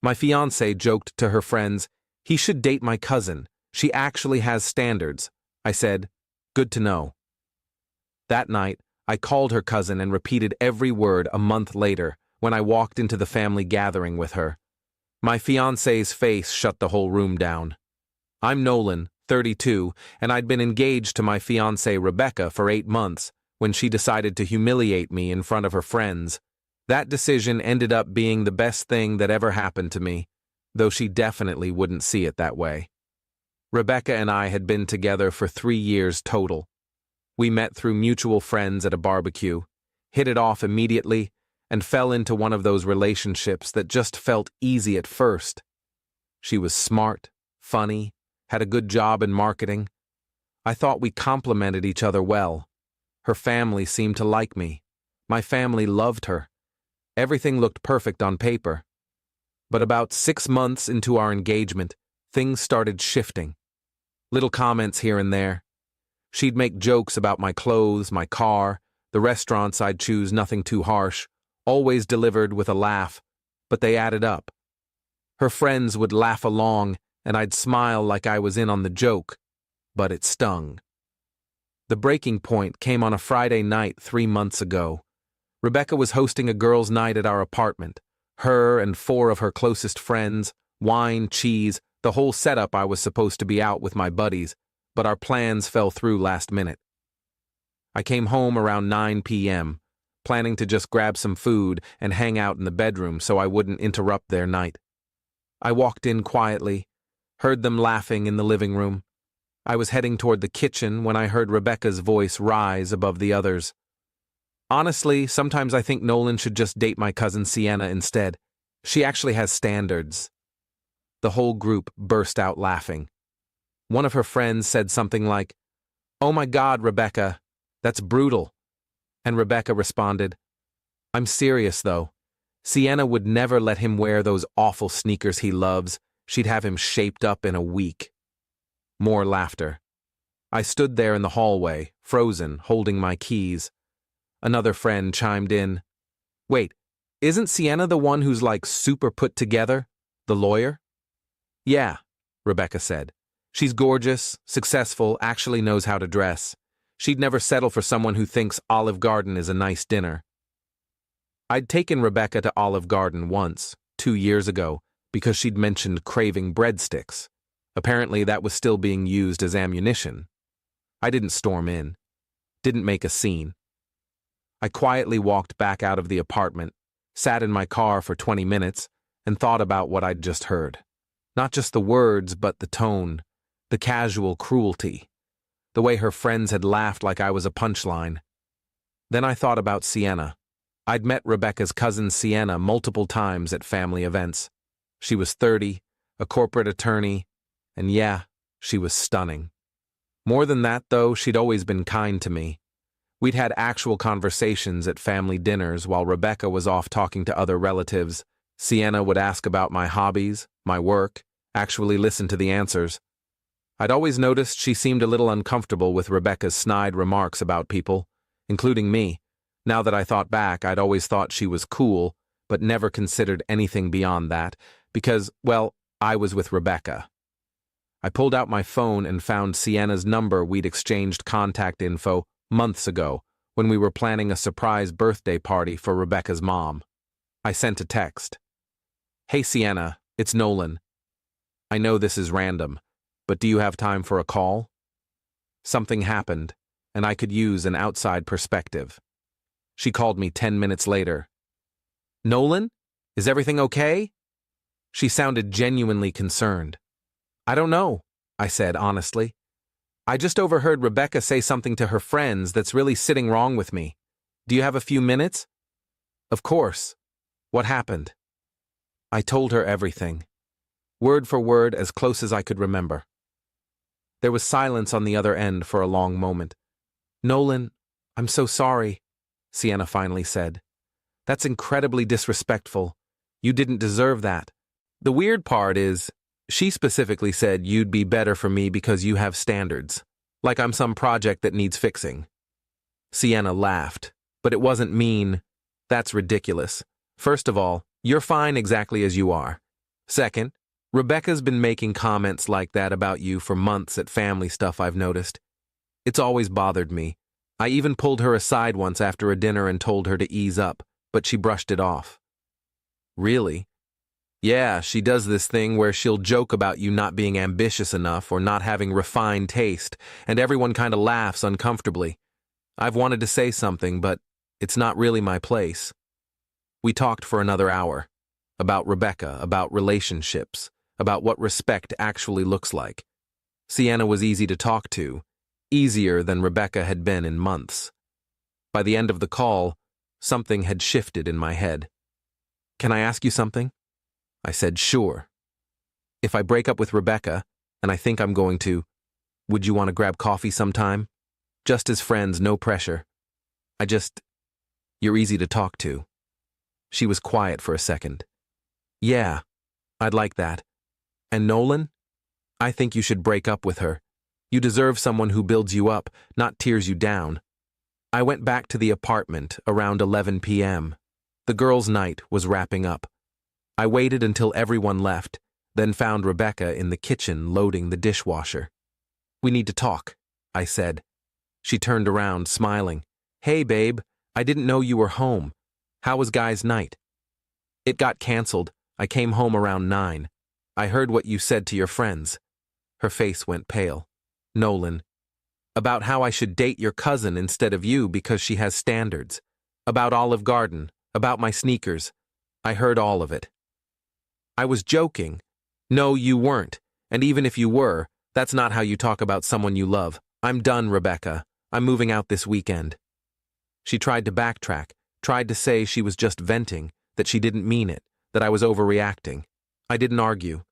My fiancée joked to her friends, "He should date my cousin. She actually has standards." I said, "Good to know." That night, I called her cousin and repeated every word a month later when I walked into the family gathering with her. My fiancé's face shut the whole room down. I'm Nolan, 32, and I'd been engaged to my fiancée Rebecca for 8 months when she decided to humiliate me in front of her friends. That decision ended up being the best thing that ever happened to me, though she definitely wouldn't see it that way. Rebecca and I had been together for 3 years total. We met through mutual friends at a barbecue, hit it off immediately, and fell into one of those relationships that just felt easy at first. She was smart, funny, had a good job in marketing. I thought we complemented each other well. Her family seemed to like me. My family loved her. Everything looked perfect on paper. But about 6 months into our engagement, things started shifting. Little comments here and there. She'd make jokes about my clothes, my car, the restaurants I'd choose, nothing too harsh, always delivered with a laugh, but they added up. Her friends would laugh along, and I'd smile like I was in on the joke, but it stung. The breaking point came on a Friday night 3 months ago. Rebecca was hosting a girls' night at our apartment. Her and 4 of her closest friends, wine, cheese, the whole setup. I was supposed to be out with my buddies, but our plans fell through last minute. I came home around 9 p.m., planning to just grab some food and hang out in the bedroom so I wouldn't interrupt their night. I walked in quietly, heard them laughing in the living room. I was heading toward the kitchen when I heard Rebecca's voice rise above the others. "Honestly, sometimes I think Nolan should just date my cousin Sienna instead. She actually has standards." The whole group burst out laughing. One of her friends said something like, "Oh my God, Rebecca, that's brutal." And Rebecca responded, "I'm serious though. Sienna would never let him wear those awful sneakers he loves. She'd have him shaped up in a week." More laughter. I stood there in the hallway, frozen, holding my keys. Another friend chimed in, "Wait, isn't Sienna the one who's like super put together? The lawyer?" "Yeah," Rebecca said. "She's gorgeous, successful, actually knows how to dress. She'd never settle for someone who thinks Olive Garden is a nice dinner." I'd taken Rebecca to Olive Garden once, 2 years ago, because she'd mentioned craving breadsticks. Apparently that was still being used as ammunition. I didn't storm in, didn't make a scene. I quietly walked back out of the apartment, sat in my car for 20 minutes, and thought about what I'd just heard. Not just the words, but the tone, the casual cruelty, the way her friends had laughed like I was a punchline. Then I thought about Sienna. I'd met Rebecca's cousin Sienna multiple times at family events. She was 30, a corporate attorney, and yeah, she was stunning. More than that, though, she'd always been kind to me. We'd had actual conversations at family dinners while Rebecca was off talking to other relatives. Sienna would ask about my hobbies, my work, actually listen to the answers. I'd always noticed she seemed a little uncomfortable with Rebecca's snide remarks about people, including me. Now that I thought back, I'd always thought she was cool, but never considered anything beyond that, because, well, I was with Rebecca. I pulled out my phone and found Sienna's number. We'd exchanged contact info months ago when we were planning a surprise birthday party for Rebecca's mom. I sent a text. "Hey Sienna, it's Nolan. I know this is random, but do you have time for a call?" Something happened, and I could use an outside perspective. She called me 10 minutes later. "Nolan? Is everything okay?" She sounded genuinely concerned. "I don't know," I said honestly. "I just overheard Rebecca say something to her friends that's really sitting wrong with me. Do you have a few minutes?" "Of course. What happened?" I told her everything, word for word, as close as I could remember. There was silence on the other end for a long moment. "Nolan, I'm so sorry," Sienna finally said. "That's incredibly disrespectful. You didn't deserve that. The weird part is, she specifically said you'd be better for me because you have standards, like I'm some project that needs fixing." Sienna laughed, but it wasn't mean. "That's ridiculous. First of all, you're fine exactly as you are. Second, Rebecca's been making comments like that about you for months at family stuff I've noticed. It's always bothered me. I even pulled her aside once after a dinner and told her to ease up, but she brushed it off. Really? Yeah, she does this thing where she'll joke about you not being ambitious enough or not having refined taste, and everyone kind of laughs uncomfortably. I've wanted to say something, but it's not really my place. We talked for another hour. About Rebecca, about relationships, about what respect actually looks like. Sienna was easy to talk to, easier than Rebecca had been in months. By the end of the call, something had shifted in my head. Can I ask you something? I said, sure. If I break up with Rebecca, and I think I'm going to, would you want to grab coffee sometime? Just as friends, no pressure. You're easy to talk to. She was quiet for a second. Yeah, I'd like that. And Nolan? I think you should break up with her. You deserve someone who builds you up, not tears you down. I went back to the apartment around 11 p.m. The girls' night was wrapping up. I waited until everyone left, then found Rebecca in the kitchen loading the dishwasher. We need to talk, I said. She turned around, smiling. Hey, babe, I didn't know you were home. How was guys' night? It got canceled. I came home around 9. I heard what you said to your friends. Her face went pale. Nolan. About how I should date your cousin instead of you because she has standards. About Olive Garden. About my sneakers. I heard all of it. I was joking. No, you weren't. And even if you were, that's not how you talk about someone you love. I'm done, Rebecca. I'm moving out this weekend. She tried to backtrack, tried to say she was just venting, that she didn't mean it, that I was overreacting. I didn't argue.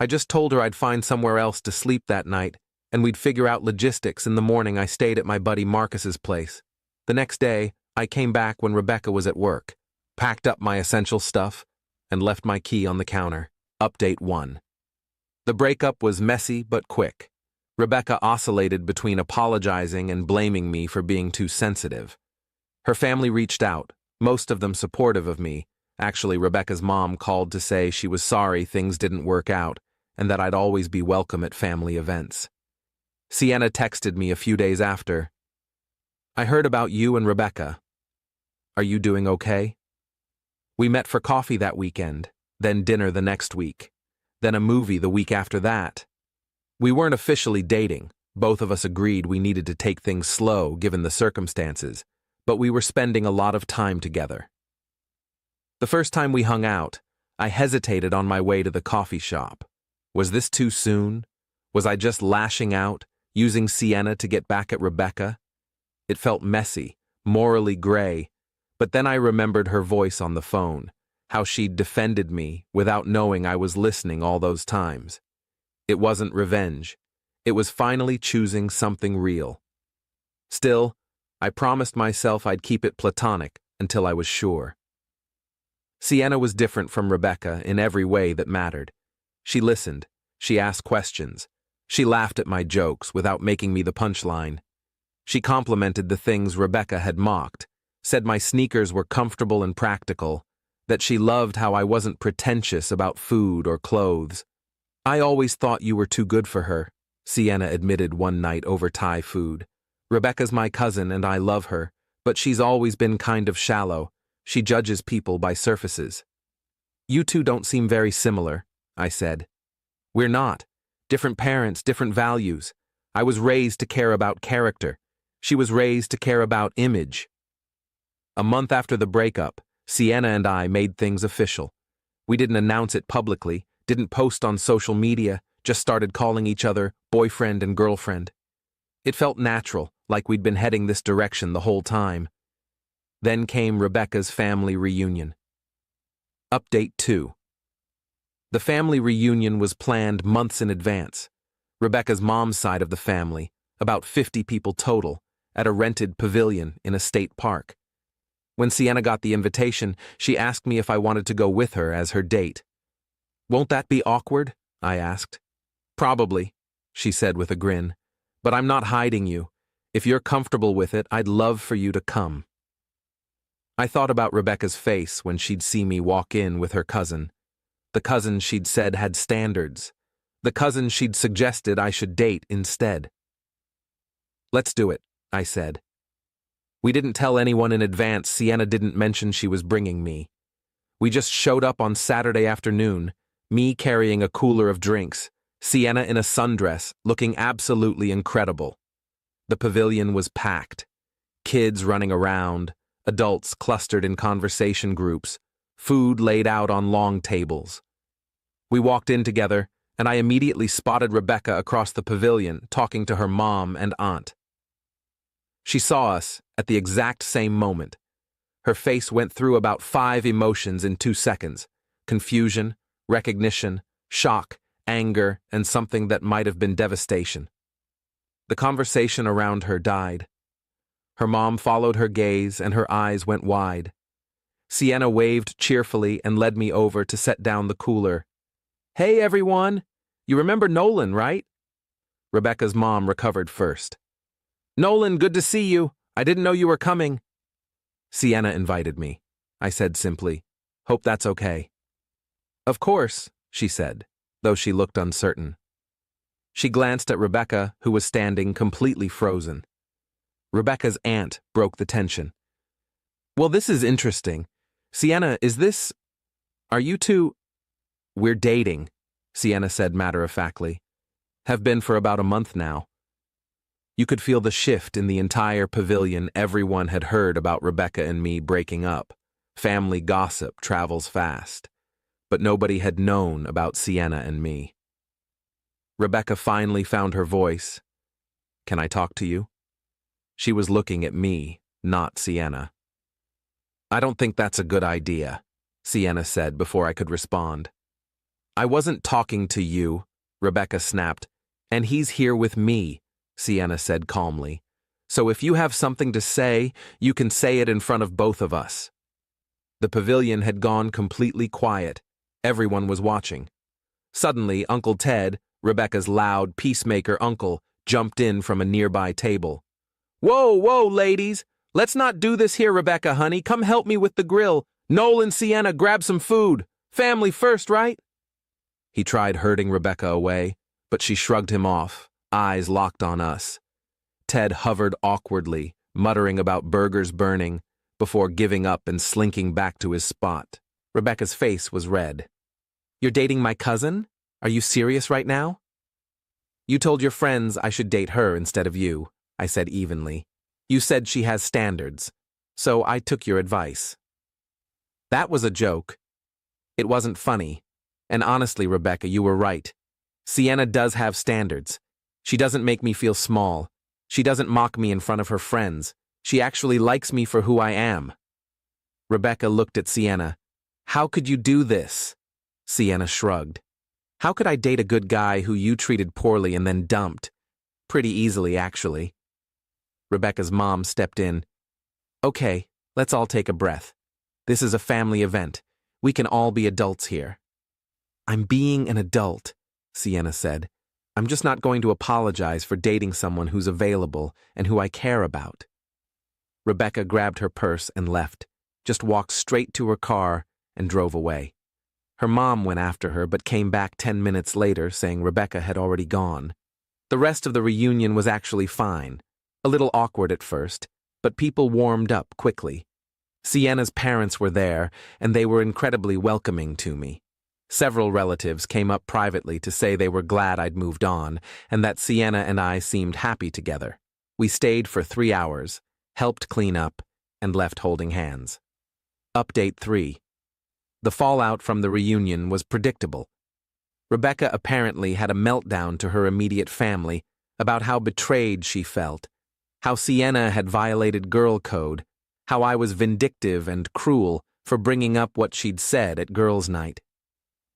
I just told her I'd find somewhere else to sleep that night, and we'd figure out logistics. In the morning, I stayed at my buddy Marcus's place. The next day, I came back when Rebecca was at work, packed up my essential stuff, and left my key on the counter. Update 1. The breakup was messy but quick. Rebecca oscillated between apologizing and blaming me for being too sensitive. Her family reached out, most of them supportive of me. Actually, Rebecca's mom called to say she was sorry things didn't work out and that I'd always be welcome at family events. Sienna texted me a few days after. I heard about you and Rebecca. Are you doing okay? We met for coffee that weekend, then dinner the next week, then a movie the week after that. We weren't officially dating. Both of us agreed we needed to take things slow given the circumstances, but we were spending a lot of time together. The first time we hung out, I hesitated on my way to the coffee shop. Was this too soon? Was I just lashing out, using Sienna to get back at Rebecca? It felt messy, morally gray, but then I remembered her voice on the phone, how she'd defended me without knowing I was listening all those times. It wasn't revenge. It was finally choosing something real. Still, I promised myself I'd keep it platonic until I was sure. Sienna was different from Rebecca in every way that mattered. She listened. She asked questions. She laughed at my jokes without making me the punchline. She complimented the things Rebecca had mocked, said my sneakers were comfortable and practical, that she loved how I wasn't pretentious about food or clothes. I always thought you were too good for her, Sienna admitted one night over Thai food. Rebecca's my cousin and I love her, but she's always been kind of shallow. She judges people by surfaces. You two don't seem very similar, I said. We're not. Different parents, different values. I was raised to care about character. She was raised to care about image. A month after the breakup, Sienna and I made things official. We didn't announce it publicly, didn't post on social media, just started calling each other boyfriend and girlfriend. It felt natural, like we'd been heading this direction the whole time. Then came Rebecca's family reunion. Update 2. The family reunion was planned months in advance. Rebecca's mom's side of the family, about 50 people total, at a rented pavilion in a state park. When Sienna got the invitation, she asked me if I wanted to go with her as her date. Won't that be awkward? I asked. Probably, she said with a grin. But I'm not hiding you. If you're comfortable with it, I'd love for you to come. I thought about Rebecca's face when she'd see me walk in with her cousin. The cousin she'd said had standards. The cousin she'd suggested I should date instead. Let's do it, I said. We didn't tell anyone in advance. Sienna didn't mention she was bringing me. We just showed up on Saturday afternoon, me carrying a cooler of drinks, Sienna in a sundress, looking absolutely incredible. The pavilion was packed. Kids running around, adults clustered in conversation groups, food laid out on long tables. We walked in together, and I immediately spotted Rebecca across the pavilion talking to her mom and aunt. She saw us at the exact same moment. Her face went through about 5 emotions in 2 seconds: confusion, recognition, shock, anger, and something that might have been devastation. The conversation around her died. Her mom followed her gaze, and her eyes went wide. Sienna waved cheerfully and led me over to set down the cooler. "Hey, everyone! You remember Nolan, right?" Rebecca's mom recovered first. "Nolan, good to see you. I didn't know you were coming." "Sienna invited me," I said simply. "Hope that's okay." "Of course," she said, though she looked uncertain. She glanced at Rebecca, who was standing completely frozen. Rebecca's aunt broke the tension. "Well, this is interesting. Sienna, are you two—" "We're dating," Sienna said matter-of-factly. "Have been for about a month now." You could feel the shift in the entire pavilion. Everyone had heard about Rebecca and me breaking up. Family gossip travels fast. But nobody had known about Sienna and me. Rebecca finally found her voice. "Can I talk to you?" She was looking at me, not Sienna. "I don't think that's a good idea," Sienna said before I could respond. "I wasn't talking to you," Rebecca snapped. "And he's here with me," Sienna said calmly. "So if you have something to say, you can say it in front of both of us." The pavilion had gone completely quiet. Everyone was watching. Suddenly, Uncle Ted, Rebecca's loud peacemaker uncle, jumped in from a nearby table. "Whoa, whoa, ladies! Let's not do this here, Rebecca, honey. Come help me with the grill. Noel and Sienna, grab some food. Family first, right?" He tried herding Rebecca away, but she shrugged him off, eyes locked on us. Ted hovered awkwardly, muttering about burgers burning, before giving up and slinking back to his spot. Rebecca's face was red. "You're dating my cousin? Are you serious right now?" "You told your friends I should date her instead of you," I said evenly. "You said she has standards, so I took your advice." "That was a joke. It wasn't funny. And honestly, Rebecca, you were right. Sienna does have standards. She doesn't make me feel small. She doesn't mock me in front of her friends. She actually likes me for who I am." Rebecca looked at Sienna. "How could you do this?" Sienna shrugged. "How could I date a good guy who you treated poorly and then dumped? Pretty easily, actually." Rebecca's mom stepped in. "Okay, let's all take a breath. This is a family event. We can all be adults here." "I'm being an adult," Sienna said. "I'm just not going to apologize for dating someone who's available and who I care about." Rebecca grabbed her purse and left, just walked straight to her car and drove away. Her mom went after her but came back 10 minutes later saying Rebecca had already gone. The rest of the reunion was actually fine. A little awkward at first, but people warmed up quickly. Sienna's parents were there, and they were incredibly welcoming to me. Several relatives came up privately to say they were glad I'd moved on, and that Sienna and I seemed happy together. We stayed for 3 hours, helped clean up, and left holding hands. Update 3. The fallout from the reunion was predictable. Rebecca apparently had a meltdown to her immediate family about how betrayed she felt, how Sienna had violated girl code, how I was vindictive and cruel for bringing up what she'd said at girls' night.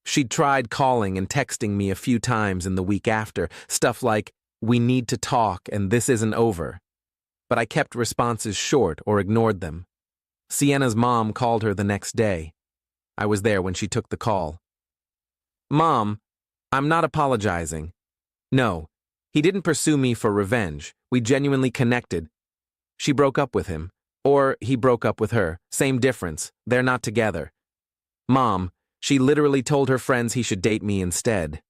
She'd tried calling and texting me a few times in the week after, stuff like, "We need to talk and this isn't over." But I kept responses short or ignored them. Sienna's mom called her the next day. I was there when she took the call. "Mom, I'm not apologizing. No, he didn't pursue me for revenge. We genuinely connected. She broke up with him. Or he broke up with her. Same difference. They're not together. Mom, She literally told her friends he should date me instead.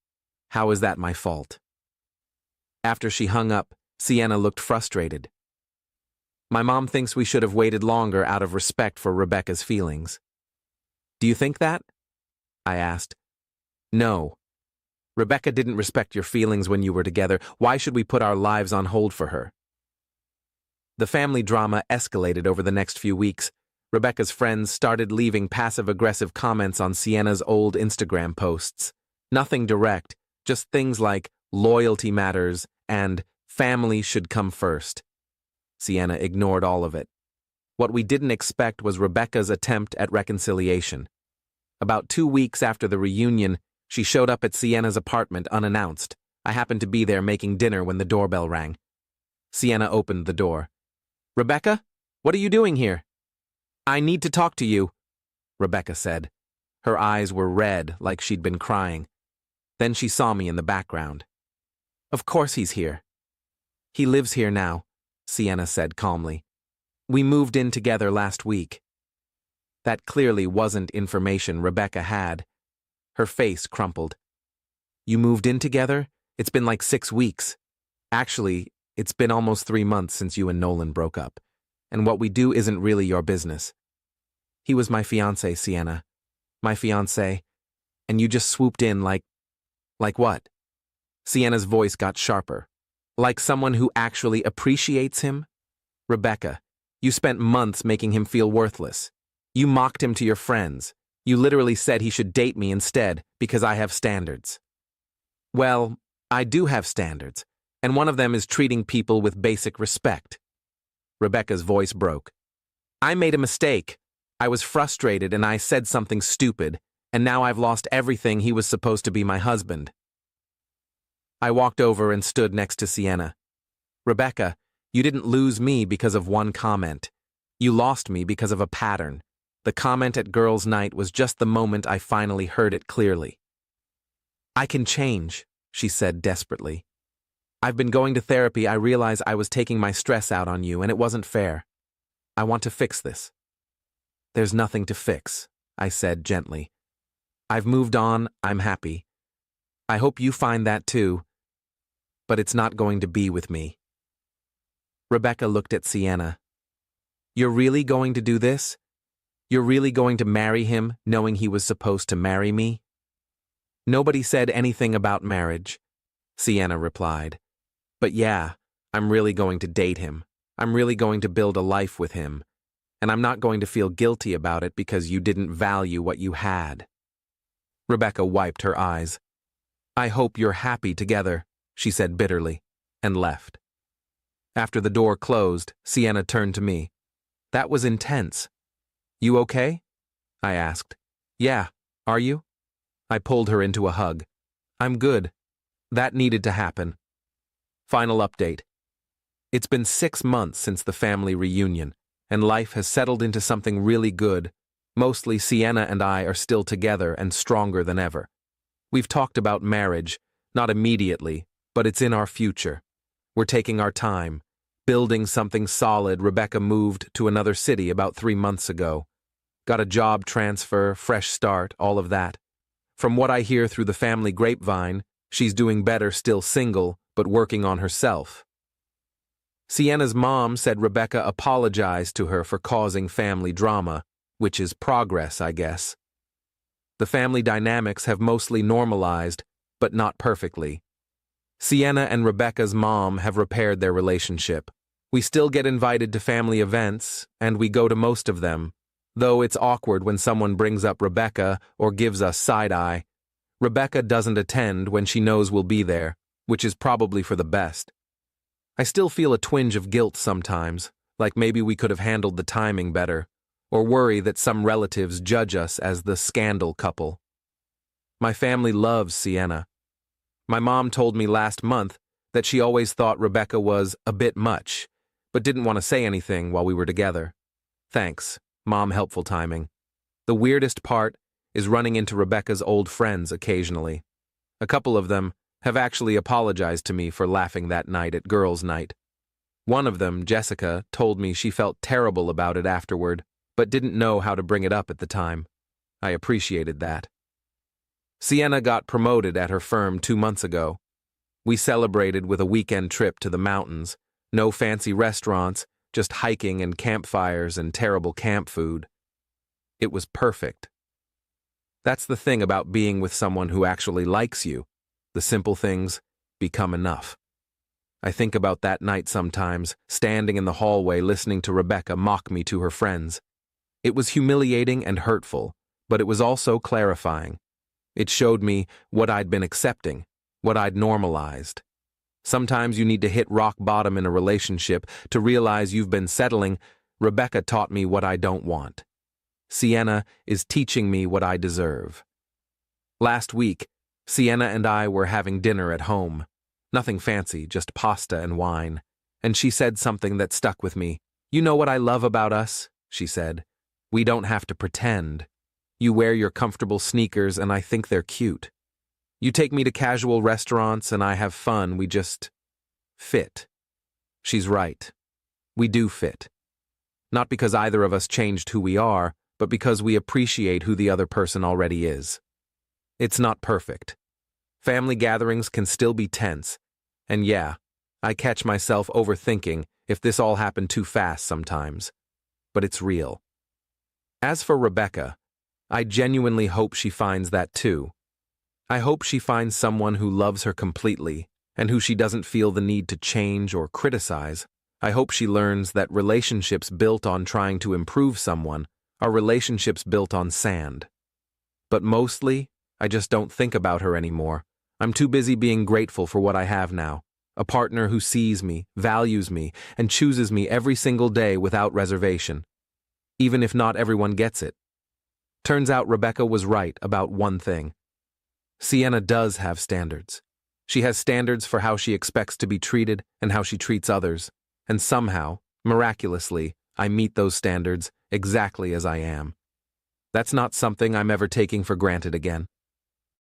How is that my fault? After she hung up, Sienna looked frustrated. My mom thinks we should have waited longer out of respect for Rebecca's feelings. Do you think that? I asked. No. Rebecca didn't respect your feelings when you were together. Why should we put our lives on hold for her? The family drama escalated over the next few weeks. Rebecca's friends started leaving passive-aggressive comments on Sienna's old Instagram posts. Nothing direct, just things like loyalty matters and family should come first. Sienna ignored all of it. What we didn't expect was Rebecca's attempt at reconciliation. About 2 weeks after the reunion, she showed up at Sienna's apartment unannounced. I happened to be there making dinner when the doorbell rang. Sienna opened the door. Rebecca, what are you doing here? I need to talk to you, Rebecca said. Her eyes were red, like she'd been crying. Then she saw me in the background. Of course he's here. He lives here now, Sienna said calmly. We moved in together last week. That clearly wasn't information Rebecca had. Her face crumpled. You moved in together? It's been like 6 weeks. Actually, it's been almost 3 months since you and Nolan broke up. And what we do isn't really your business. He was my fiancé, Sienna. My fiancé. And you just swooped in like what? Sienna's voice got sharper. Like someone who actually appreciates him? Rebecca, you spent months making him feel worthless. You mocked him to your friends. You literally said he should date me instead because I have standards. Well, I do have standards, and one of them is treating people with basic respect. Rebecca's voice broke. I made a mistake. I was frustrated and I said something stupid, and now I've lost everything. He was supposed to be my husband. I walked over and stood next to Sienna. Rebecca, you didn't lose me because of one comment. You lost me because of a pattern. The comment at girls' night was just the moment I finally heard it clearly. I can change, she said desperately. I've been going to therapy. I realize I was taking my stress out on you, and it wasn't fair. I want to fix this. There's nothing to fix, I said gently. I've moved on. I'm happy. I hope you find that too. But it's not going to be with me. Rebecca looked at Sienna. You're really going to do this? You're really going to marry him, knowing he was supposed to marry me? Nobody said anything about marriage, Sienna replied. But yeah, I'm really going to date him. I'm really going to build a life with him. And I'm not going to feel guilty about it because you didn't value what you had. Rebecca wiped her eyes. I hope you're happy together, she said bitterly, and left. After the door closed, Sienna turned to me. That was intense. You okay? I asked. Yeah, are you? I pulled her into a hug. I'm good. That needed to happen. Final update. It's been 6 months since the family reunion, and life has settled into something really good. Mostly Sienna and I are still together and stronger than ever. We've talked about marriage, not immediately, but it's in our future. We're taking our time, building something solid. Rebecca moved to another city about 3 months ago. Got a job transfer, fresh start, all of that. From what I hear through the family grapevine, she's doing better, still single, but working on herself. Sienna's mom said Rebecca apologized to her for causing family drama, which is progress, I guess. The family dynamics have mostly normalized, but not perfectly. Sienna and Rebecca's mom have repaired their relationship. We still get invited to family events, and we go to most of them, though it's awkward when someone brings up Rebecca or gives us side-eye. Rebecca doesn't attend when she knows we'll be there, which is probably for the best. I still feel a twinge of guilt sometimes, like maybe we could have handled the timing better, or worry that some relatives judge us as the scandal couple. My family loves Sienna. My mom told me last month that she always thought Rebecca was a bit much, but didn't want to say anything while we were together. Thanks, Mom, helpful timing. The weirdest part is running into Rebecca's old friends occasionally. A couple of them have actually apologized to me for laughing that night at girls' night. One of them, Jessica, told me she felt terrible about it afterward, but didn't know how to bring it up at the time. I appreciated that. Sienna got promoted at her firm 2 months ago. We celebrated with a weekend trip to the mountains. No fancy restaurants, just hiking and campfires and terrible camp food. It was perfect. That's the thing about being with someone who actually likes you. The simple things become enough. I think about that night sometimes, standing in the hallway listening to Rebecca mock me to her friends. It was humiliating and hurtful, but it was also clarifying. It showed me what I'd been accepting, what I'd normalized. Sometimes you need to hit rock bottom in a relationship to realize you've been settling. Rebecca taught me what I don't want. Sienna is teaching me what I deserve. Last week, Sienna and I were having dinner at home. Nothing fancy, just pasta and wine. And she said something that stuck with me. "You know what I love about us?" she said. "We don't have to pretend. You wear your comfortable sneakers and I think they're cute. You take me to casual restaurants and I have fun, we just fit." She's right. We do fit. Not because either of us changed who we are, but because we appreciate who the other person already is. It's not perfect. Family gatherings can still be tense. And yeah, I catch myself overthinking if this all happened too fast sometimes. But it's real. As for Rebecca, I genuinely hope she finds that too. I hope she finds someone who loves her completely and who she doesn't feel the need to change or criticize. I hope she learns that relationships built on trying to improve someone are relationships built on sand. But mostly, I just don't think about her anymore. I'm too busy being grateful for what I have now. A partner who sees me, values me, and chooses me every single day without reservation. Even if not everyone gets it. Turns out Rebecca was right about one thing. Sienna does have standards. She has standards for how she expects to be treated and how she treats others. And somehow, miraculously, I meet those standards exactly as I am. That's not something I'm ever taking for granted again.